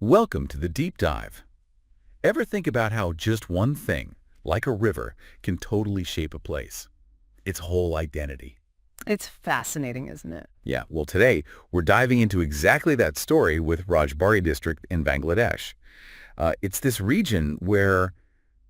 Welcome to the deep dive. Ever think about how just one thing, like a river, can totally shape a place? Its whole identity. It's fascinating, isn't it? Yeah, well today, we're diving into exactly that story with Rajbari district in Bangladesh. It's this region where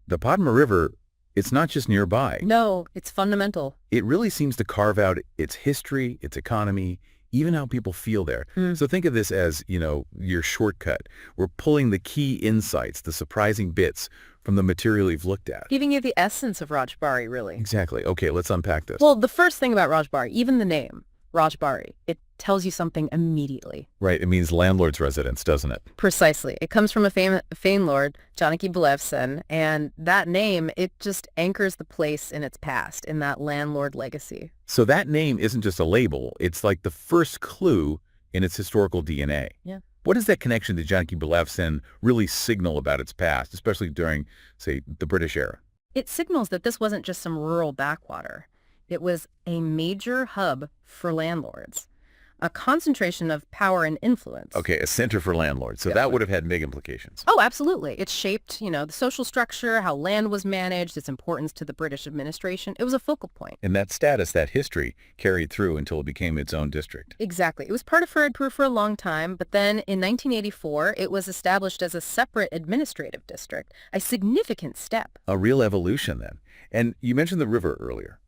the Padma River, it's not just nearby. No, it's fundamental. It really seems to carve out its history, its economy, even how people feel there. So think of this as, your shortcut. We're pulling the key insights, the surprising bits from the material you've looked at. Giving you the essence of Rajbari, really. Exactly. Okay, let's unpack this. Well, the first thing about Rajbari, even the name, Rajbari, it tells you something immediately. Right, it means landlord's residence, doesn't it? Precisely. It comes from a famed lord, Janaki Belevson, and that name, it just anchors the place in its past, in that landlord legacy. So that name isn't just a label, it's like the first clue in its historical DNA. Yeah. What does that connection to Janaki Belevson really signal about its past, especially during, say, the British era? It signals that this wasn't just some rural backwater. It was a major hub for landlords, a concentration of power and influence. Okay, a center for landlords. So Yeah. that would have had big implications. Oh, absolutely. It shaped, the social structure, how land was managed, its importance to the British administration. It was a focal point. And that status, that history, carried through until it became its own district. Exactly. It was part of Faridpur for a long time, but then in 1984, it was established as a separate administrative district, a significant step. A real evolution then. And you mentioned the river earlier.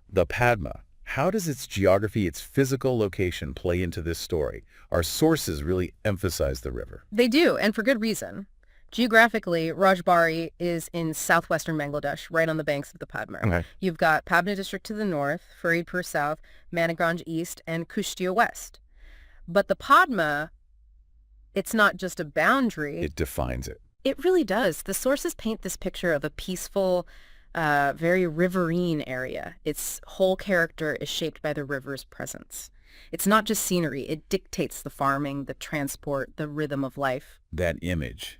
The Padma. How does its geography, its physical location play into this story? Our sources really emphasize the river. They do, and for good reason. Geographically, Rajbari is in southwestern Bangladesh, right on the banks of the Padma. Okay. You've got Pabna district to the north, Faridpur south, Maniganj east, and Kushtia west. But the Padma, it's not just a boundary. It defines it. It really does. The sources paint this picture of a peaceful, very riverine area. Its whole character is shaped by the river's presence. It's not just scenery. It dictates the farming, the transport, the rhythm of life. That image.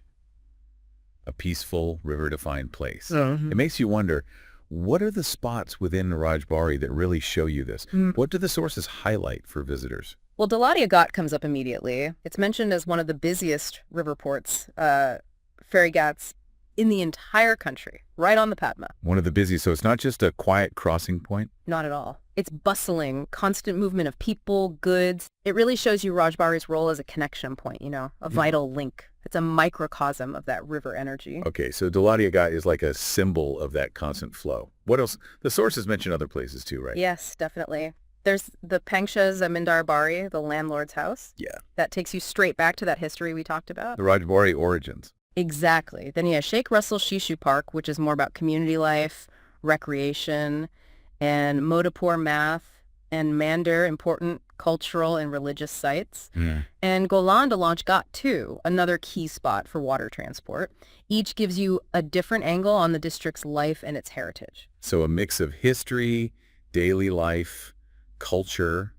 A peaceful, river-defined place. Mhm. It makes you wonder, what are the spots within Rajbari that really show you this? What do the sources highlight for visitors? Well, Daladia Ghat comes up immediately. It's mentioned as one of the busiest river ports, ferry ghats in the entire country, right on the Padma. One of the busiest, so it's not just a quiet crossing point? Not at all. It's bustling, constant movement of people, goods. It really shows you Rajbari's role as a connection point, a vital link. It's a microcosm of that river energy. Okay, so Daladia Ghat is like a symbol of that constant flow. What else? The sources mention other places too, right? Yes, definitely. There's the Pangsha Zamindar Bari, the landlord's house. Yeah. That takes you straight back to that history we talked about. The Rajbari origins. Exactly. Then you have Sheikh Russell Shishu Park, which is more about community life, recreation, and Modapur Math and Mandir, important cultural and religious sites. And Golan to Launch Ghat, too, another key spot for water transport. Each gives you a different angle on the district's life and its heritage. So a mix of history, daily life, culture,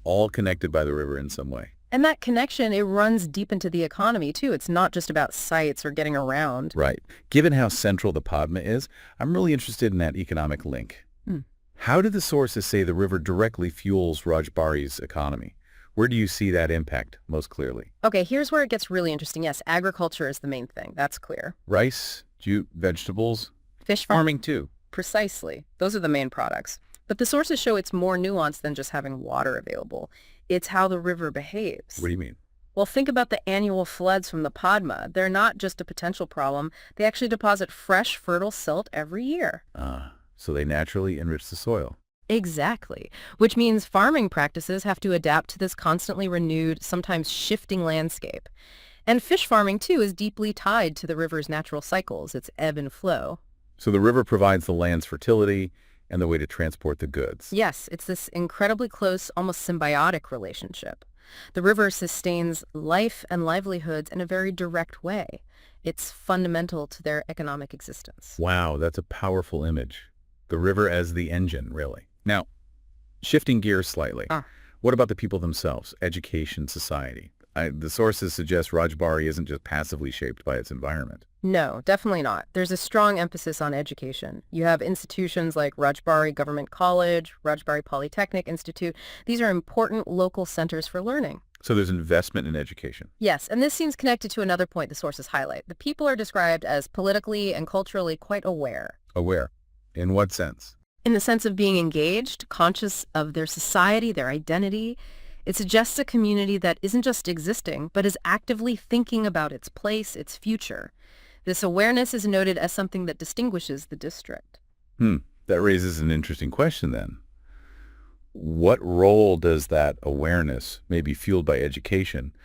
all connected by the river in some way. And that connection, it runs deep into the economy, too. It's not just about sites or getting around. Right. Given how central the Padma is, I'm really interested in that economic link. How do the sources say the river directly fuels Rajbari's economy? Where do you see that impact most clearly? Okay, here's where it gets really interesting. Yes, agriculture is the main thing. That's clear. Rice, jute, vegetables, Fish farming. farming too. Precisely. Those are the main products. But the sources show it's more nuanced than just having water available. It's how the river behaves. What do you mean? Well, think about the annual floods from the Padma. They're not just a potential problem. They actually deposit fresh, fertile silt every year. So they naturally enrich the soil. Exactly. Which means farming practices have to adapt to this constantly renewed, sometimes shifting landscape. And fish farming, too, is deeply tied to the river's natural cycles, its ebb and flow. So the river provides the land's fertility and the way to transport the goods. Yes, it's this incredibly close, almost symbiotic relationship. The river sustains life and livelihoods in a very direct way. It's fundamental to their economic existence. Wow, that's a powerful image. The river as the engine, really. Now, shifting gears slightly, what about the people themselves, education, society? The sources suggest Rajbari isn't just passively shaped by its environment. No, definitely not. There's a strong emphasis on education. You have institutions like Rajbari Government College, Rajbari Polytechnic Institute. These are important local centers for learning. So there's investment in education. Yes, and this seems connected to another point the sources highlight. The people are described as politically and culturally quite aware. Aware. In what sense? In the sense of being engaged, conscious of their society, their identity. It suggests a community that isn't just existing, but is actively thinking about its place, its future. This awareness is noted as something that distinguishes the district. That raises an interesting question then. What role does that awareness, maybe fueled by education,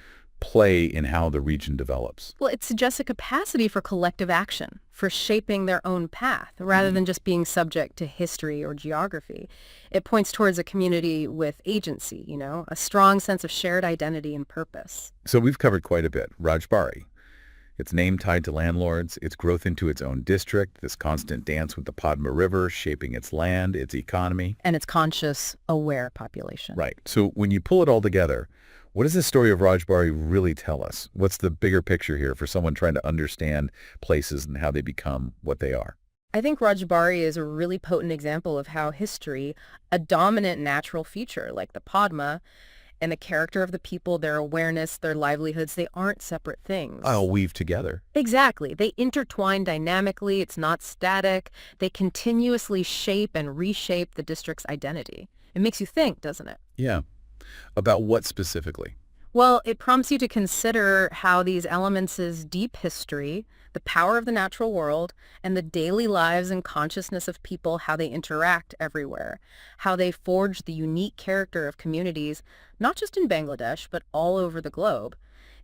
play in how the region develops? Well, it suggests a capacity for collective action, for shaping their own path, rather than just being subject to history or geography. It points towards a community with agency, a strong sense of shared identity and purpose. So we've covered quite a bit. Rajbari, its name tied to landlords, its growth into its own district, this constant dance with the Padma River, shaping its land, its economy. And its conscious, aware population. Right. So when you pull it all together, what does this story of Rajbari really tell us? What's the bigger picture here for someone trying to understand places and how they become what they are? I think Rajbari is a really potent example of how history, a dominant natural feature like the Padma, and the character of the people, their awareness, their livelihoods, they aren't separate things. I'll weave together. Exactly. They intertwine dynamically. It's not static. They continuously shape and reshape the district's identity. It makes you think, doesn't it? Yeah. About what specifically? Well, it prompts you to consider how these elements' deep history, the power of the natural world, and the daily lives and consciousness of people, how they interact everywhere, how they forge the unique character of communities, not just in Bangladesh, but all over the globe.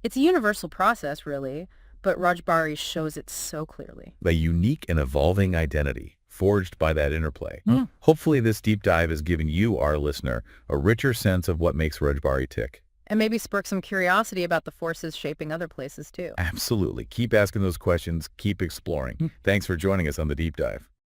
It's a universal process, really, but Rajbari shows it so clearly. The unique and evolving identity forged by that interplay. Hopefully this deep dive has given you, our listener, a richer sense of what makes Rajbari tick. And maybe spark some curiosity about the forces shaping other places, too. Absolutely. Keep asking those questions. Keep exploring. Thanks for joining us on The Deep Dive.